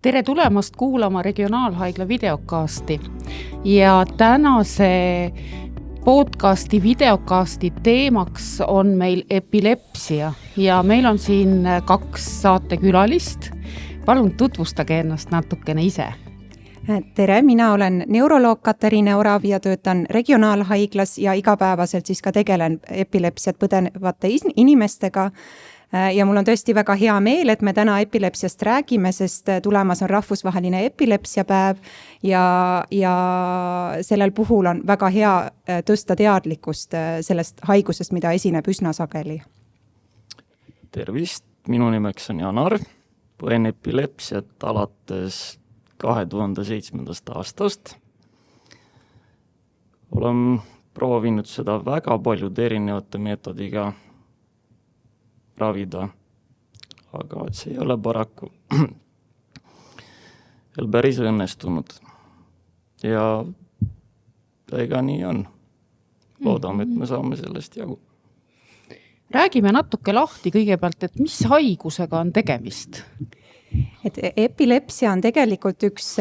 Tere tulemast kuulama Regionaalhaigla videokasti ja tänase podcasti videokasti teemaks on meil epilepsia ja meil on siin 2 saatekülalist. Palun tutvustage ennast natukene ise. Tere, mina olen neuroloog Katariina Orav ja töötan Regionaalhaiglas ja igapäevaselt siis ka tegelen epilepsiat põdenevate inimestega. Ja mul on tõesti väga hea meel, et me täna epilepsiast räägime, sest tulemas on rahvusvaheline epilepsiapäev ja sellel puhul on väga hea tõsta teadlikkust sellest haigusest, mida esineb üsna sageli. Tervist, minu nimeks on Jaan Arv, põen epilepsiat alates 2007. aastast. Olen proovinud seda väga paljude erinevate meetodiga ravida, aga see ei ole paraku veel päris õnnestunud. Ja ega nii on. Loodame, et me saame sellest jagu. Räägime natuke lahti kõigepealt, et mis haigusega on tegemist? Et epilepsia on tegelikult üks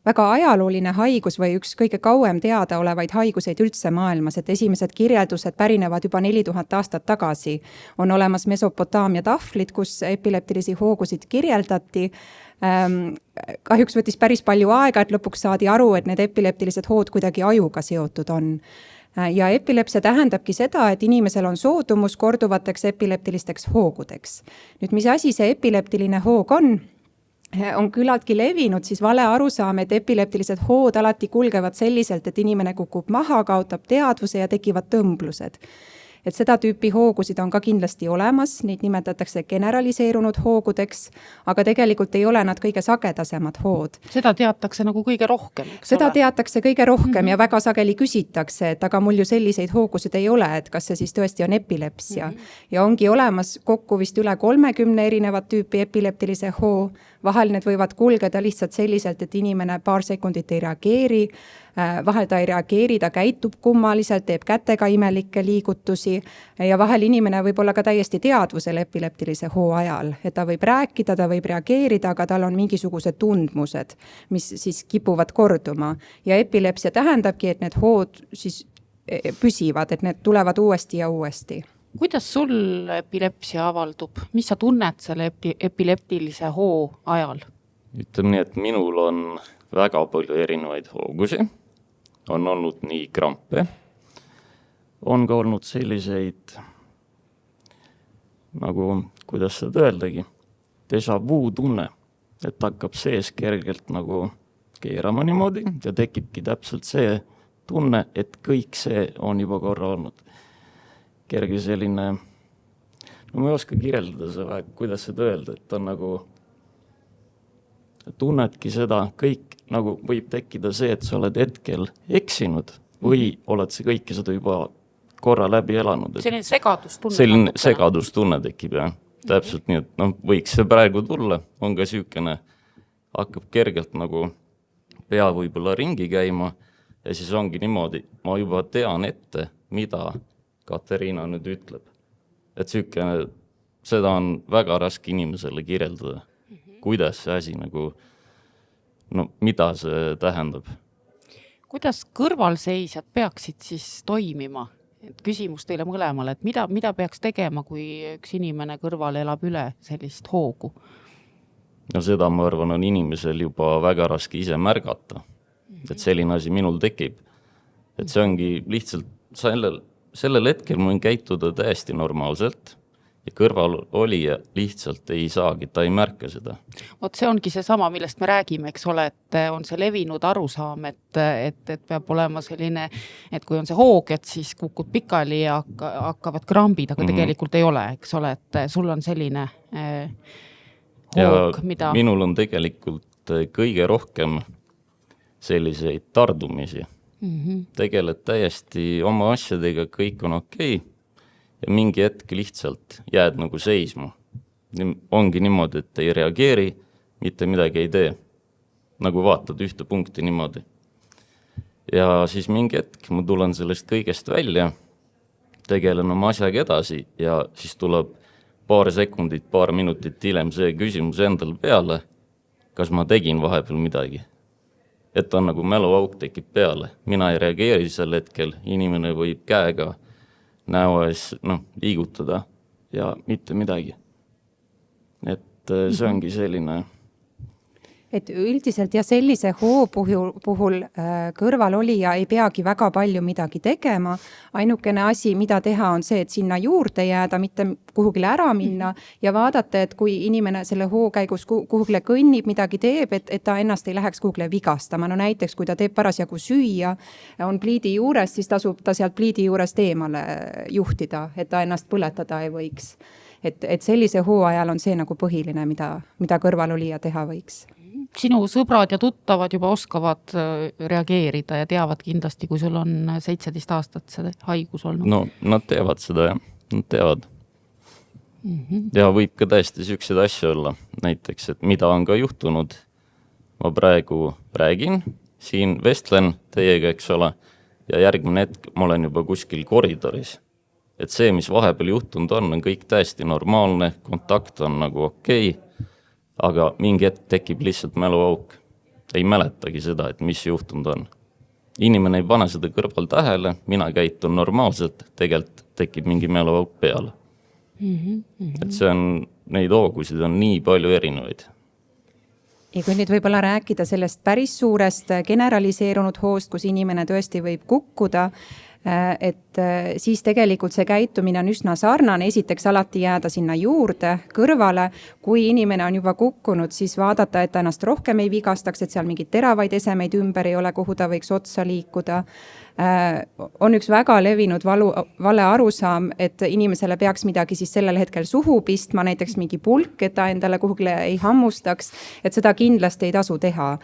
väga ajalooline haigus või üks kõige kauem teada olevaid haiguseid üldse maailmas, et esimesed kirjeldused pärinevad juba 4000 aastat tagasi. On olemas Mesopotaamia tahvlid, kus epileptilisi hoogusid kirjeldati. Kahjuks võttis päris palju aega, et lõpuks saadi aru, et need epileptilised hood kuidagi ajuga seotud on. Ja epilepsia tähendabki seda, et inimesel on soodumus korduvateks epileptilisteks hoogudeks. Nüüd, mis asi see epileptiline hoog on küllaltki levinud, siis vale arusaam, et epileptilised hood alati kulgevad selliselt, et inimene kukub maha, kaotab teadvuse ja tekivad tõmblused. Et seda tüüpi hoogusid on ka kindlasti olemas, neid nimetatakse generaliseerunud hoogudeks, aga tegelikult ei ole nad kõige sagedasemad hood. Seda teatakse nagu kõige rohkem. Seda teatakse kõige rohkem ja väga sageli küsitakse, et aga mul ju selliseid hoogusid ei ole, et kas see siis tõesti on epilepsia. Ja ongi olemas kokku vist üle 30 erinevat tüüpi epileptilise hoo. Vahel need võivad kulgeda lihtsalt selliselt, et inimene paar sekundit ei reageeri, vahel ta ei reageeri, ta käitub kummaliselt, teeb kätega imelikke liigutusi ja vahel inimene võib olla ka täiesti teadvusel epileptilise hoo ajal, et ta võib rääkida, ta võib reageerida, aga tal on mingisugused tundmused, mis siis kipuvad korduma ja epilepsia tähendabki, et need hood siis püsivad, et need tulevad uuesti ja uuesti. Kuidas sul epilepsia avaldub? Mis sa tunned selle epileptilise hoo ajal? Ütleme nii, et minul on väga palju erinevaid hoogusi. On olnud nii krampe. On ka olnud selliseid, nagu, kuidas seda öeldagi, déjà vu tunne, et hakkab sees kergelt nagu keerama niimoodi ja tekibki täpselt see tunne, et kõik see on juba korra olnud. Kerge selline, no ma ei oska kirjeldada seda, kuidas seda öelda, et on nagu, tunnedki seda, kõik nagu võib tekkida see, et sa oled hetkel eksinud või oled see kõike seda juba korra läbi elanud. Selline segadustunne. Selline segadustunne tekib, jah. Täpselt nii, et võiks see praegu tulla, on ka süükene, hakkab kergelt nagu pea võib-olla ringi käima ja siis ongi niimoodi, ma juba tean ette, mida Katariina nüüd ütleb. Et süükene, seda on väga raske inimesele kirjeldada. Kuidas see asi nagu, mida see tähendab? Kuidas kõrvalseisjad peaksid siis toimima? Et küsimus teile mõlemale, et mida peaks tegema, kui üks inimene kõrval elab üle sellist hoogu? No seda, ma arvan, on inimesel juba väga raske ise märgata. Et selline asi minul tekib. Et see ongi lihtsalt sellel hetkel ma võin käituda täiesti normaalselt ja kõrval olija lihtsalt ei saagi, ta ei märka seda. Vot see ongi see sama, millest me räägime, eks ole, et on see levinud arusaam, et peab olema selline, et kui on see hoog, et siis kukud pikali ja hakkavad krambid, aga tegelikult ei ole, eks ole, et sul on selline hoog, mida... Minul on tegelikult kõige rohkem selliseid tardumisi. Tegeled täiesti oma asjadega, kõik on okei ja mingi hetk lihtsalt jääd nagu seisma. Ongi niimoodi, et ei reageeri, mitte midagi ei tee. Nagu vaatad ühte punkti niimoodi. Ja siis mingi hetk ma tulen sellest kõigest välja, tegelen oma asjaga edasi ja siis tuleb paar sekundit, paar minutit hiljem see küsimus endal peale, kas ma tegin vahepeal midagi. Et on nagu mäluauk tekib peale. Mina ei reageeri sel hetkel, inimene võib käega näo ees liigutada ja mitte midagi. Et see ongi selline. Et üldiselt ja sellise hoo puhul kõrvalolija ei peagi väga palju midagi tegema. Ainukene asi, mida teha, on see, et sinna juurde jääda, mitte kuhugile ära minna ja vaadata, et kui inimene selle hoo käigus kuhugile kõnnib, midagi teeb, et ta ennast ei läheks kuhugile vigastama. No näiteks, kui ta teeb parasjagu süüa, on pliidi juures, siis tasub ta sealt pliidi juurest eemale juhtida, et ta ennast põletada ei võiks. Et sellise hoo ajal on see nagu põhiline, mida kõrvalolija teha võiks. Sinu sõbrad ja tuttavad juba oskavad reageerida ja teavad kindlasti, kui sul on 17 aastat see haigus olnud. No nad teevad seda, jah. Nad teevad. Ja võib ka täiesti selliseid asju olla. Näiteks, et mida on ka juhtunud. Ma praegu räägin, siin vestlen teiega, eks ole, ja järgmine hetk ma olen juba kuskil koridoris. Et see, mis vahepeal juhtunud on kõik täiesti normaalne, kontakt on nagu okei. Aga mingi hetk tekib lihtsalt mäluauk. Ei mäletagi seda, et mis juhtunud on. Inimene ei pane seda kõrval tähele, mina käitun normaalselt, tegelikult tekib mingi mäluauk peale. Et see on, neid hoogusid on nii palju erinevaid. Ja kui nüüd võib-olla rääkida sellest päris suurest generaliseerunud hoost, kus inimene tõesti võib kukkuda, et siis tegelikult see käitumine on üsna sarnane, esiteks alati jääda sinna juurde, kõrvale, kui inimene on juba kukkunud, siis vaadata, et ta ennast rohkem ei vigastaks, et seal mingid teravaid esemeid ümber ei ole, kuhu ta võiks otsa liikuda. On üks väga levinud vale arusaam, et inimesele peaks midagi siis sellel hetkel suhu pistma, näiteks mingi pulk, et ta endale kuhugile ei hammustaks, et seda kindlasti ei tasu teha.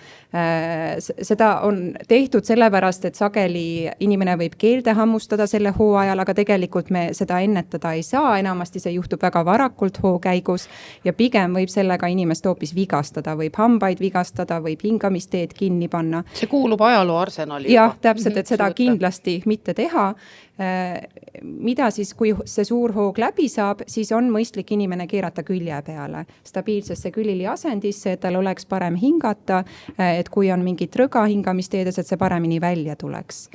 Seda on tehtud sellepärast, et sageli inimene võib keelde hammustada selle hoo ajal, aga tegelikult me seda ennetada ei saa, enamasti see juhtub väga varakult hoo käigus ja pigem võib sellega inimest hoopis vigastada, võib hambaid vigastada, võib hingamisteed kinni panna. See kuulub ajaloo arsenali. Jah, täpselt, et seda kindlasti mitte teha. Mida siis, kui see suur hoog läbi saab, siis on mõistlik inimene keerata külje peale stabiilsesse külili asendisse, et tal oleks parem hingata, et kui on mingit rõga hingamisteedes, et see paremini välja tuleks.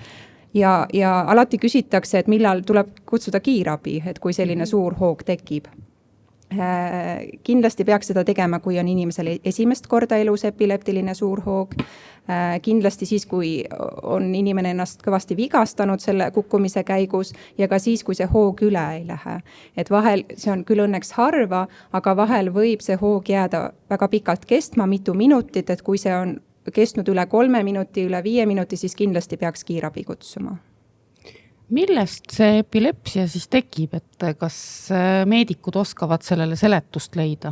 Ja alati küsitakse, et millal tuleb kutsuda kiirabi, et kui selline suur hoog tekib. Kindlasti peaks seda tegema, kui on inimesele esimest korda elus epileptiline suur hoog. Kindlasti siis, kui on inimene ennast kõvasti vigastanud selle kukkumise käigus ja ka siis, kui see hoog üle ei lähe. Et vahel, see on küll õnneks harva, aga vahel võib see hoog jääda väga pikalt kestma, mitu minutit, et kui see on kestnud üle 3 minuti, üle 5 minuti, siis kindlasti peaks kiirabi kutsuma. Millest see epilepsia siis tekib, et kas meedikud oskavad sellele seletust leida?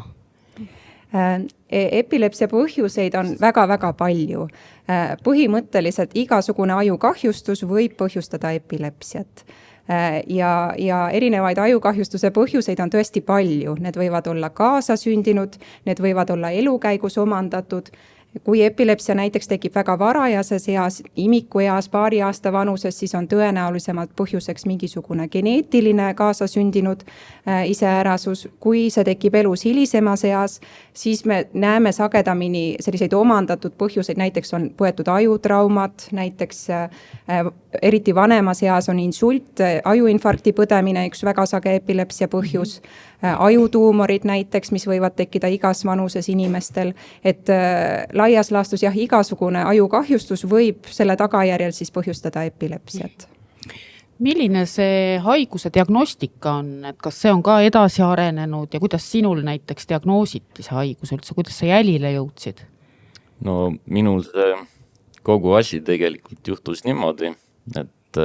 Epilepsia põhjuseid on väga-väga palju. Põhimõtteliselt igasugune ajukahjustus võib põhjustada epilepsiat. Ja erinevaid ajukahjustuse põhjuseid on tõesti palju. Need võivad olla kaasasündinud, need võivad olla elukäigus omandatud. Kui epilepsia näiteks tekib väga varajases eas, imikueas, 2 aasta vanuses, siis on tõenäolisemalt põhjuseks mingisugune geneetiline kaasasündinud iseärasus. Kui see tekib elus hilisemas eas, siis me näeme sagedamini selliseid omandatud põhjuseid, näiteks on põetud ajutraumad, näiteks eriti vanemas eas on insult, ajuinfarkti põdemine, üks väga sage epilepsia põhjus, ajutuumorid näiteks, mis võivad tekkida igas vanuses inimestel, et laias laastus jah, igasugune ajukahjustus võib selle tagajärjel siis põhjustada epilepsiat. Milline see haiguse diagnostika on, et kas see on ka edasi arenenud ja kuidas sinul näiteks diagnoositi see haigus üldse, kuidas sa jälile jõudsid? No minul see kogu asi tegelikult juhtus niimoodi, et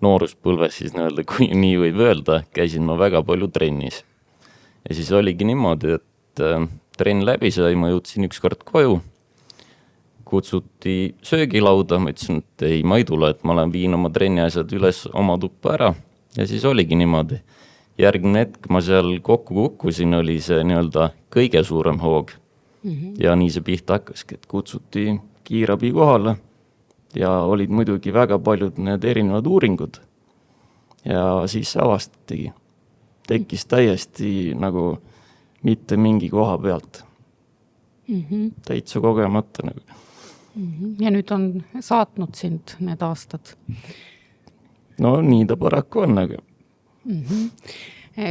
nooruspõlves siis nii-öelda, kui nii võib öelda, käisin ma väga palju trennis. Ja siis oligi niimoodi, et trenn läbi sai, ma jõudsin ükskord koju, kutsuti söögilauda, ma ütlesin, et ei, ma ei tule, et ma viin oma trenni asjad üles oma tuppa ära ja siis oligi niimoodi. Järgmine hetk ma seal kokku kukkusin, oli see nii-öelda kõige suurem hoog ja nii see pihta hakkaski, et kutsuti kiirabi kohale ja olid muidugi väga paljud need erinevad uuringud ja siis avastatigi. tekkis täiesti nagu mitte mingi koha pealt. Täitsa kogemata nagu. Ja nüüd on saatnud sind need aastad. No nii ta paraku on, aga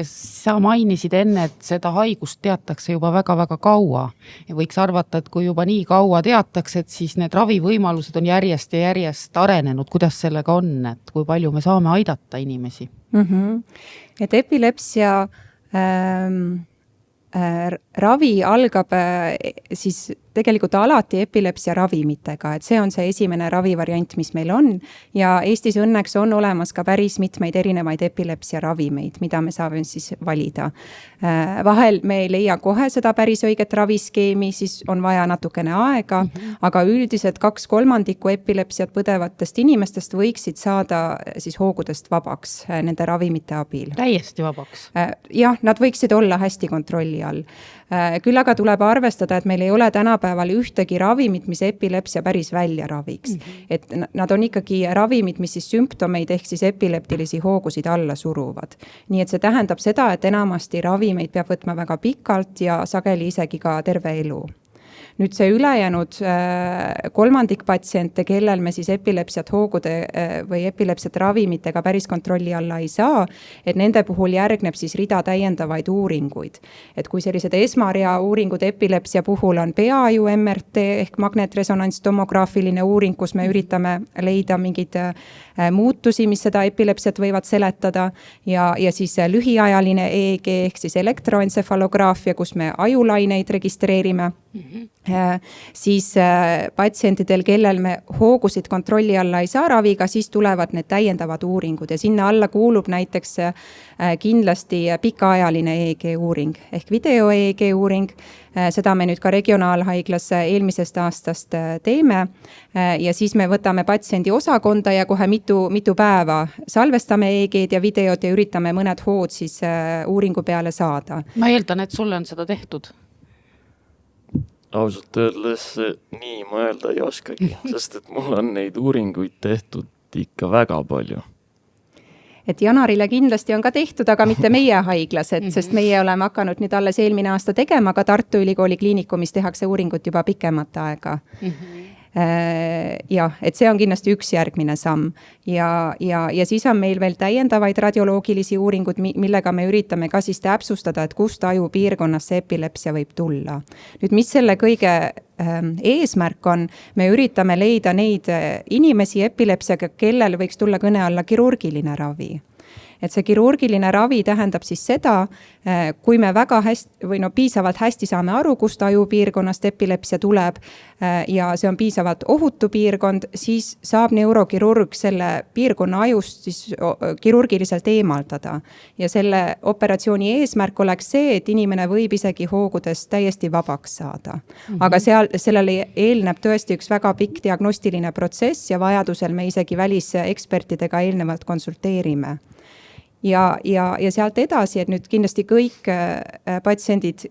Sa mainisid enne, et seda haigust teatakse juba väga-väga kaua ja võiks arvata, et kui juba nii kaua teatakse, et siis need ravivõimalused on järjest ja järjest arenenud. Kuidas sellega on, et kui palju me saame aidata inimesi? Et epilepsia ravi algab siis tegelikult alati epilepsia ravimitega, et see on see esimene ravivariant, mis meil on ja Eestis õnneks on olemas ka päris mitmeid erinevaid epilepsia ravimeid, mida me saame siis valida. Vahel me ei leia kohe seda päris õiget raviskeemi, siis on vaja natukene aega, aga üldiselt 2/3 epilepsiat põdevatest inimestest võiksid saada siis hoogudest vabaks nende ravimite abil. Täiesti vabaks? Jah, nad võiksid olla hästi kontrolli all. Küll aga tuleb arvestada, et meil ei ole tänapäeval ühtegi ravimit, mis epilepsia päris välja raviks. Et nad on ikkagi ravimid, mis siis sümptomeid ehk siis epileptilisi hoogusid alla suruvad. Nii et see tähendab seda, et enamasti ravimeid peab võtma väga pikalt ja sageli isegi ka terve elu. Nüüd see ülejäänud 1/3 patsiente, kellel me siis epilepsiat hoogude või epilepsiat ravimitega päris kontrolli alla ei saa, et nende puhul järgneb siis rida täiendavaid uuringuid. Et kui sellised esmaria uuringud epilepsia puhul on peaju MRT ehk magnetresonantstomograafiline uuring, kus me üritame leida mingeid muutusi, mis seda epilepsiat võivad seletada ja siis lühiajaline EEG ehk siis elektroensefalograafia, kus me ajulaineid registreerime. Siis patsientidel, kellel me hoogusid kontrolli alla ei saa raviga, siis tulevad need täiendavad uuringud ja sinna alla kuulub näiteks kindlasti pikaajaline EEG uuring ehk video EEG uuring. Seda me nüüd ka regionaalhaiglas eelmisest aastast teeme ja siis me võtame patsiendi osakonda ja kohe mitu päeva salvestame EEG-d ja videod ja üritame mõned hood siis uuringu peale saada. Ma eeldan, et sulle on seda tehtud. Ausalt öeldes nii mõelda ei oskagi, sest et mul on neid uuringuid tehtud ikka väga palju. Et Janarile kindlasti on ka tehtud, aga mitte meie haiglas, sest meie oleme hakanud nüüd alles eelmine aasta tegema, aga Tartu Ülikooli kliinikumis tehakse uuringut juba pikemat aega. Jah, et see on kindlasti üks järgmine samm ja siis on meil veel täiendavaid radioloogilisi uuringud, millega me üritame ka siis täpsustada, et kust ajupiirkonnas see epilepsia võib tulla. Nüüd, mis selle kõige eesmärk on, me üritame leida neid inimesi epilepsiaga, kellel võiks tulla kõne alla kirurgiline ravi. Et see kirurgiline ravi tähendab siis seda, kui me väga hästi või piisavalt hästi saame aru, kust ajupiirkonnast epilepsia tuleb ja see on piisavalt ohutu piirkond, siis saab neurokirurg selle piirkonna ajust siis kirurgiliselt eemaldada. Ja selle operatsiooni eesmärk oleks see, et inimene võib isegi hoogudest täiesti vabaks saada. Aga sellele eelneb tõesti üks väga pikk diagnostiline protsess ja vajadusel me isegi välisekspertidega eelnevalt konsulteerime. Ja sealt edasi, et nüüd kindlasti kõik patsiendid,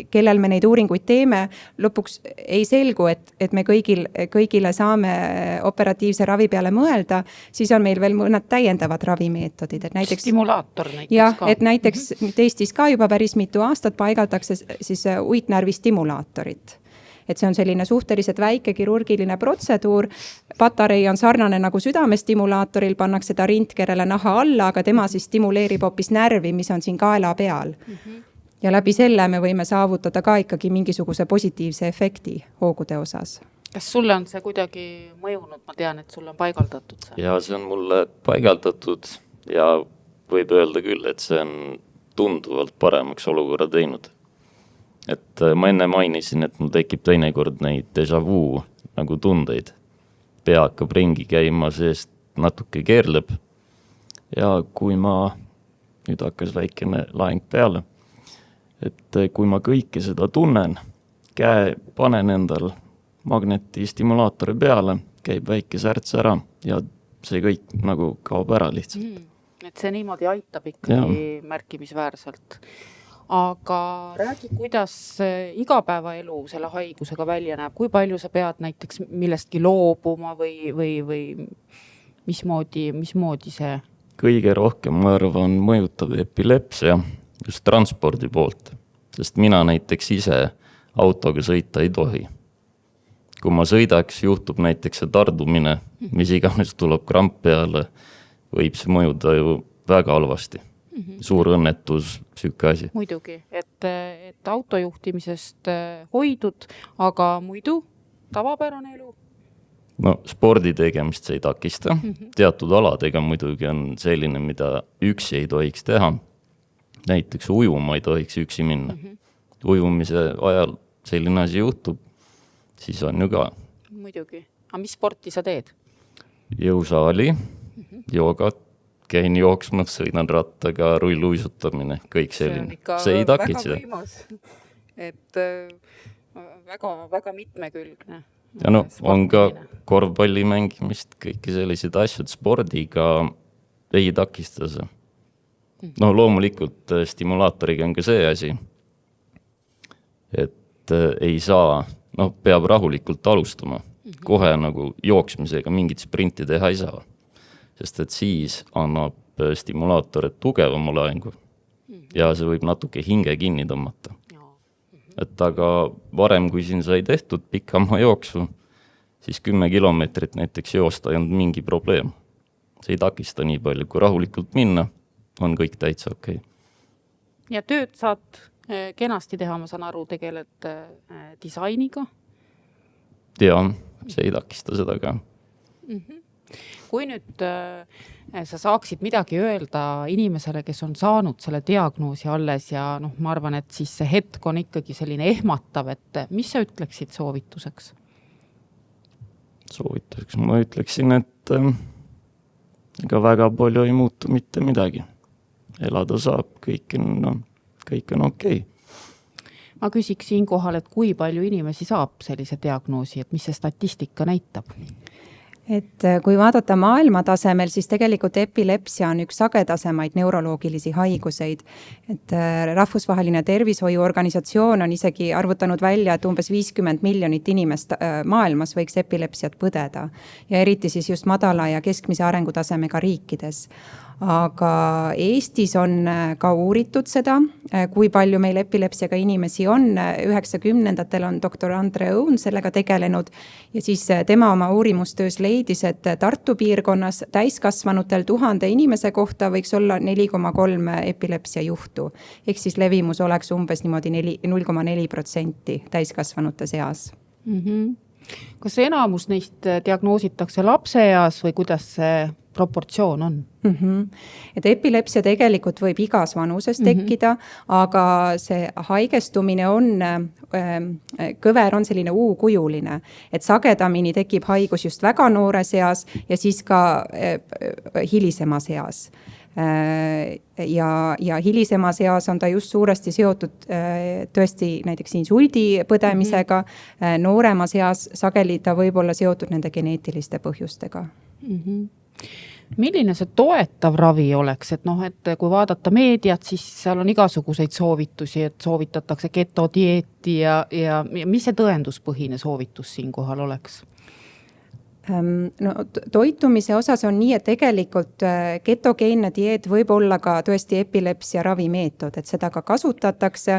kellel me neid uuringuid teeme, lõpuks ei selgu, et me kõigile saame operatiivse ravi peale mõelda, siis on meil veel mõned täiendavad ravimeetodid. Et näiteks, stimulaator näiteks jah, ka. et näiteks Eestis ka juba päris mitu aastat paigaldakse siis uitnärvi stimulaatorit. Et see on selline suhteliselt väike kirurgiline protseduur. Patarei on sarnane nagu südamestimulaatoril, pannakse ta rintkerele naha alla, aga tema siis stimuleerib hoopis närvi, mis on siin kaela peal. Ja läbi selle me võime saavutada ka ikkagi mingisuguse positiivse efekti hoogude osas. Kas sulle on see kuidagi mõjunud? Ma tean, et sulle on paigaldatud see. Ja see on mulle paigaldatud ja võib öelda küll, et see on tunduvalt paremaks olukorra teinud. Et ma enne mainisin, et mul tekib teinekord neid déjà vu nagu tundeid. Pea hakkab ringi käima, seest natuke keerleb. Ja kui ma, nüüd hakkas väikene laeng peale, et kui ma kõike seda tunnen, käe panen endal magnetistimulaatori peale, käib väike särts ära ja see kõik nagu kaob ära lihtsalt. Et see niimoodi aitab ikkagi märkimisväärselt. Aga räägi, kuidas igapäevaelu selle haigusega välja näeb, kui palju sa pead näiteks millestki loobuma või mismoodi see kõige rohkem, ma arvan, mõjutab epilepsia just transpordi poolt, sest mina näiteks ise autoga sõita ei tohi. Kui ma sõidaks, juhtub näiteks see tardumine, mis iganes tuleb kramp peale, võib see mõjuda ju väga halvasti. Suur õnnetus, süüke asi. Muidugi, et autojuhtimisest hoidud, aga muidu tavapärane elu? No spordi tegemist see ei takista. Teatud aladega muidugi on selline, mida üksi ei tohiks teha. Näiteks ujuma ei tohiks üksi minna. Ujumise ajal selline asi juhtub, siis on ju ka. Muidugi. Aga mis sporti sa teed? Jõusaali, joogat, käin jooksmas, sõidan rattaga, rulluisutamine, kõik selline. See ei takitse. Väga võimas. Et väga mitmekülgne. Ja no, on ka korvpalli mängimist, kõiki sellised asjad spordiga ei takista see. No loomulikult stimulaatoriga on ka see asi, et ei saa, peab rahulikult alustama. Kohe nagu jooksmisega mingit sprinti teha ei saa. Sest et siis annab stimulaator tugevama laengu ja see võib natuke hinge kinni tõmmata. Et aga varem, kui siin sai tehtud pikama jooksu, siis 10 kilomeetrit näiteks joosta ei olnud mingi probleem. See ei takista nii palju, kui rahulikult minna, on kõik täitsa okei. Ja tööd saad kenasti teha, ma saan aru, tegeled disainiga? Jaa, see ei takista seda ka. Kui nüüd sa saaksid midagi öelda inimesele, kes on saanud selle diagnoosi alles ja ma arvan, et siis see hetk on ikkagi selline ehmatav, et mis sa ütleksid soovituseks? Soovituseks ma ütleksin, et ega väga palju ei muutu mitte midagi. Elada saab, kõik on okei. Ma küsiks siin kohal, et kui palju inimesi saab sellise diagnoosi, et mis see statistika näitab? Et kui vaadata maailma tasemel, siis tegelikult epilepsia on üks sagedasemaid neuroloogilisi haiguseid. Et rahvusvaheline tervishoiuorganisatsioon on isegi arvutanud välja, et umbes 50 miljonit inimest maailmas võiks epilepsiat põdeda. Ja eriti siis just madala ja keskmise arengutasemega riikides. Aga Eestis on ka uuritud seda, kui palju meil epilepsiaga inimesi on. 90-ndatel on doktor Andre Õun sellega tegelenud ja siis tema oma uurimustöös leidis, et Tartu piirkonnas täiskasvanutel 1000 inimese kohta võiks olla 4,3 epilepsia juhtu. Ehk siis levimus oleks umbes niimoodi 0,4% täiskasvanute seas. Kas enamus neist diagnoositakse lapseeas või kuidas see proportsioon on? Et epilepsia tegelikult võib igas vanuses tekkida, aga see haigestumine on, kõver on selline U-kujuline, et sagedamini tekib haigus just väga noores eas ja siis ka hilisemas eas. Ja hilisemas eas on ta just suuresti seotud tõesti näiteks insuldi põdemisega, nooremas eas sageli ta võib olla seotud nende geneetiliste põhjustega. Milline see toetav ravi oleks, et kui vaadata meediat, siis seal on igasuguseid soovitusi, et soovitatakse ketodieeti ja mis see tõenduspõhine soovitus siin kohal oleks? No, toitumise osas on nii, et tegelikult ketogeenne dieet võib olla ka tõesti epilepsia ravimeetod, et seda ka kasutatakse,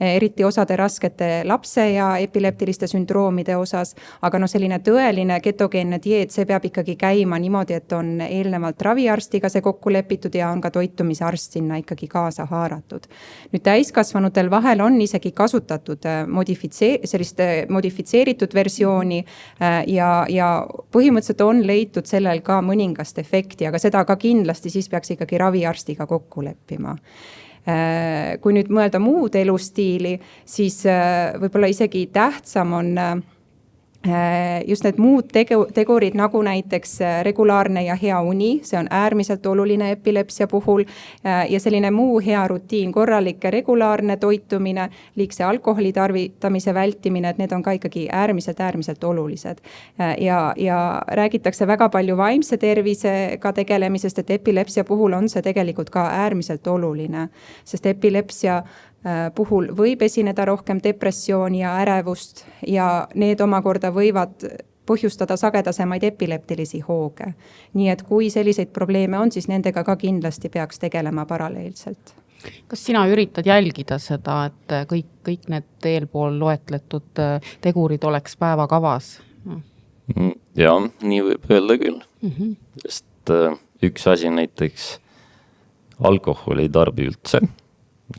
eriti osade raskete lapse ja epileptiliste sündroomide osas, aga selline tõeline ketogeenne dieet, see peab ikkagi käima niimoodi, et on eelnevalt raviarstiga see kokku lepitud ja on ka toitumisarst sinna ikkagi kaasa haaratud. Nüüd täiskasvanutel vahel on isegi kasutatud sellist modifitseeritud versiooni ja põhimõtteliselt on leitud sellel ka mõningast efekti, aga seda ka kindlasti siis peaks ikkagi raviarstiga kokku leppima. Kui nüüd mõelda muud elustiili, siis võib-olla isegi tähtsam on just need muud tegurid nagu näiteks regulaarne ja hea uni, see on äärmiselt oluline epilepsia puhul ja selline muu hea rutiin, korralik regulaarne toitumine, liigse alkoholi tarvitamise vältimine, et need on ka ikkagi äärmiselt olulised. Ja räägitakse väga palju vaimse tervisega tegelemisest, et epilepsia puhul on see tegelikult ka äärmiselt oluline, sest epilepsia puhul võib esineda rohkem depressiooni ja ärevust ja need omakorda võivad põhjustada sagedasemaid epileptilisi hooge. Nii et kui selliseid probleeme on, siis nendega ka kindlasti peaks tegelema paralleelselt. Kas sina üritad jälgida seda, et kõik need eelpool loetletud tegurid oleks päevakavas? Ja, nii võib öelda küll. Sest üks asi näiteks alkoholi ei tarbi üldse,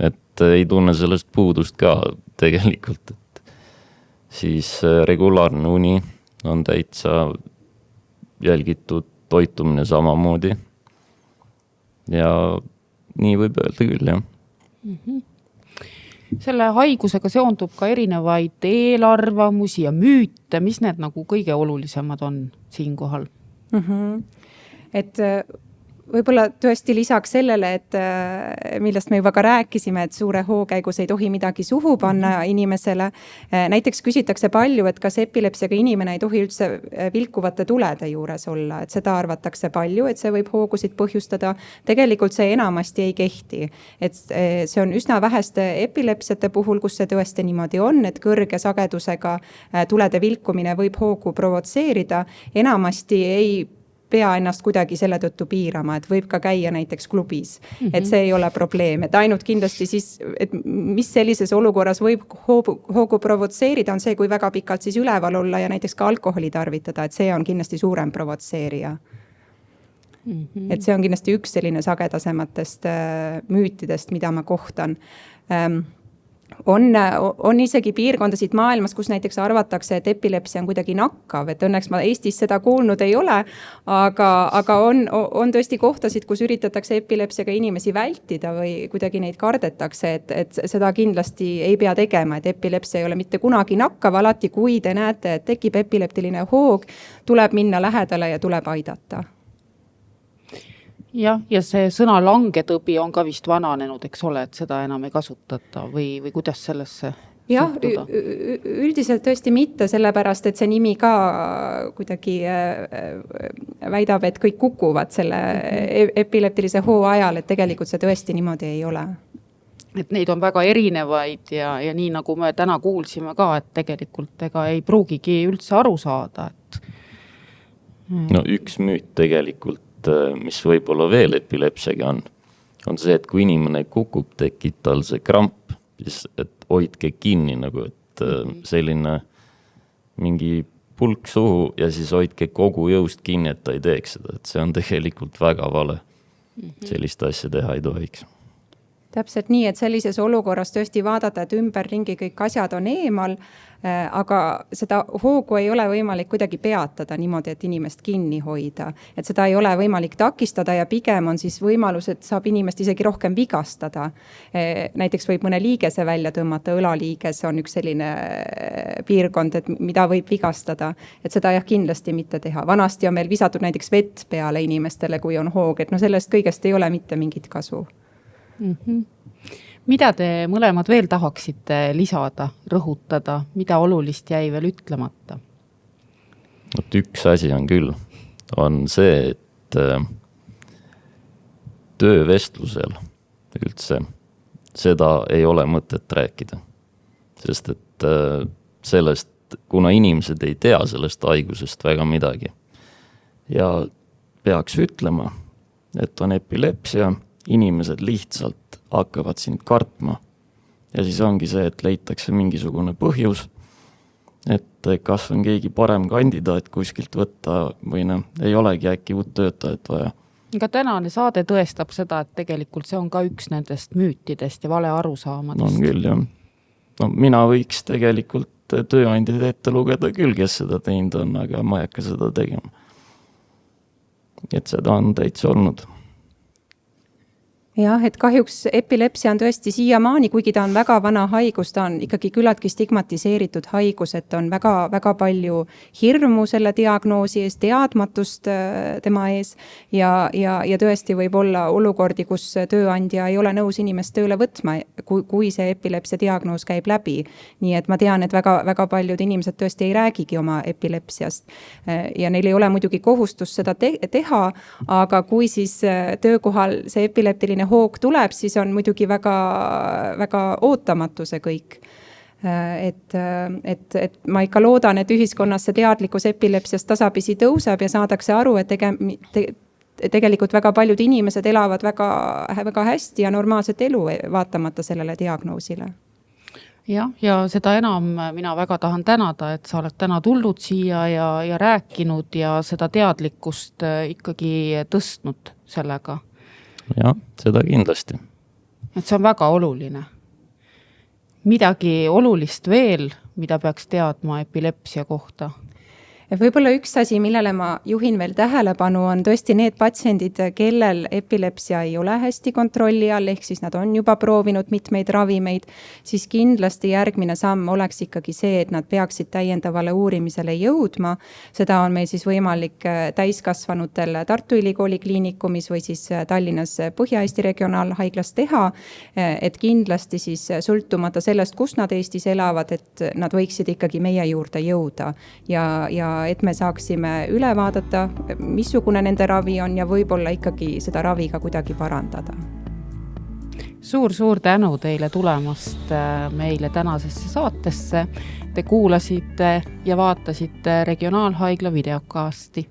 et ei tunne sellest puudust ka tegelikult, et siis regulaarne uni on täitsa jälgitud, toitumine samamoodi ja nii võib öelda küll, jah. Selle haigusega seondub ka erinevaid eelarvamusi ja müüte, mis need nagu kõige olulisemad on siinkohal? Et võib-olla tõesti lisaks sellele, et millest me juba ka rääkisime, et suure hoo käigus ei tohi midagi suhu panna inimesele. Näiteks küsitakse palju, et kas epilepsiaga inimene ei tohi üldse vilkuvate tulede juures olla, et seda arvatakse palju, et see võib hoogusid põhjustada. Tegelikult see enamasti ei kehti, et see on üsna väheste epilepsiate puhul, kus see tõesti niimoodi on, et kõrge sagedusega tulede vilkumine võib hoogu provotseerida. Enamasti ei pea ennast kuidagi selle tõttu piirama, et võib ka käia näiteks klubis, et see ei ole probleem, et ainult kindlasti siis, et mis sellises olukorras võib hoogu provotseerida, on see, kui väga pikalt siis üleval olla ja näiteks ka alkoholi tarvitada, et see on kindlasti suurem provotseerija. Et see on kindlasti üks selline sagedasematest müütidest, mida ma kohtan. On isegi piirkondasid maailmas, kus näiteks arvatakse, et epilepsia on kuidagi nakkav, et õnneks ma Eestis seda kuulnud ei ole, aga on tõesti kohtasid, kus üritatakse epilepsiaga inimesi vältida või kuidagi neid kardetakse, et seda kindlasti ei pea tegema, et epilepsia ei ole mitte kunagi nakkav, alati kui te näete, et tekib epileptiline hoog, tuleb minna lähedale ja tuleb aidata. Jah, ja see sõna langetõbi on ka vist vananenud, eks ole, et seda enam ei kasutata või kuidas sellesse suhtuda? Üldiselt tõesti mitte, sellepärast, et see nimi ka kuidagi väidab, et kõik kukuvad selle epileptilise hoo ajal, et tegelikult see tõesti niimoodi ei ole. Et neid on väga erinevaid ja nii nagu me täna kuulsime ka, et tegelikult ega ei pruugigi üldse aru saada. No üks müüt tegelikult, mis võib-olla veel epilepsiaga on see, et kui inimene kukub, tekib tal see kramp, siis et hoidke kinni nagu, et selline mingi pulk suhu ja siis hoidke kogu jõust kinni, et ta ei teeks seda, et see on tegelikult väga vale. Sellist asja teha ei tohiks. Täpselt nii, et sellises olukorras tõesti vaadata, et ümberringi kõik asjad on eemal, aga seda hoogu ei ole võimalik kuidagi peatada niimoodi, et inimest kinni hoida. Et seda ei ole võimalik takistada ja pigem on siis võimalus, et saab inimest isegi rohkem vigastada. Näiteks võib mõne liigese välja tõmmata, õlaliiges on üks selline piirkond, et mida võib vigastada. Et seda jah kindlasti mitte teha. Vanasti on meil visatud näiteks vett peale inimestele, kui on hoog, et no sellest kõigest ei ole mitte mingit kasu. Mida te mõlemad veel tahaksite lisada, rõhutada, mida olulist jäi veel ütlemata? Üks asi on küll, on see, et töövestlusel üldse seda ei ole mõtet rääkida. Sest et sellest, kuna inimesed ei tea sellest haigusest väga midagi ja peaks ütlema, et on epilepsia, inimesed lihtsalt hakkavad sind kartma ja siis ongi see, et leitakse mingisugune põhjus, et kas on keegi parem kandidaat kuskilt võtta või ei olegi äkki uut töötajat vaja. Ka tänane saade tõestab seda, et tegelikult see on ka üks nendest müütidest ja vale arusaamadest. On küll, jah. No, mina võiks tegelikult tööandjaid ette lugeda küll, kes seda teinud on, aga ma ei hakka seda tegema. Et seda on täitsa olnud. Jah, et kahjuks epilepsia on tõesti siiamaani, kuigi ta on väga vana haigus, ta on ikkagi küllaltki stigmatiseeritud haigus, et on väga, väga palju hirmu selle diagnoosi ees, teadmatust tema ees ja tõesti võib olla olukordi, kus tööandja ei ole nõus inimest tööle võtma, kui see epilepsia diagnoos käib läbi. Nii et ma tean, et väga, väga paljud inimesed tõesti ei räägigi oma epilepsiast ja neil ei ole muidugi kohustus seda teha, aga kui siis töökohal see epileptiline hoog tuleb, siis on muidugi väga, väga ootamatu see kõik. et ma ikka loodan, et ühiskonnas see teadlikkus epilepsiast tasapisi tõuseb ja saadakse aru, et tegelikult väga paljud inimesed elavad väga hästi ja normaalset elu vaatamata sellele diagnoosile. Jah, ja seda enam mina väga tahan tänada, et sa oled täna tulnud siia ja rääkinud ja seda teadlikkust ikkagi tõstnud sellega. Jah, seda kindlasti. Et see on väga oluline. Midagi olulist veel, mida peaks teadma epilepsia kohta? Võib-olla üks asi, millele ma juhin veel tähelepanu, on tõesti need patsiendid, kellel epilepsia ei ole hästi kontrolli all, ehk siis nad on juba proovinud mitmeid ravimeid, siis kindlasti järgmine samm oleks ikkagi see, et nad peaksid täiendavale uurimisele jõudma. Seda on meil siis võimalik täiskasvanutel Tartu Ülikooli kliinikumis või siis Tallinnas Põhja-Eesti regionaalhaiglas teha, et kindlasti siis sõltumata sellest, kus nad Eestis elavad, et nad võiksid ikkagi meie juurde jõuda ja et me saaksime üle vaadata, missugune nende ravi on ja võib-olla ikkagi seda ravi ka kuidagi parandada. Suur tänu teile tulemast meile tänasesse saatesse. Te kuulasite ja vaatasite Regionaalhaigla videokasti.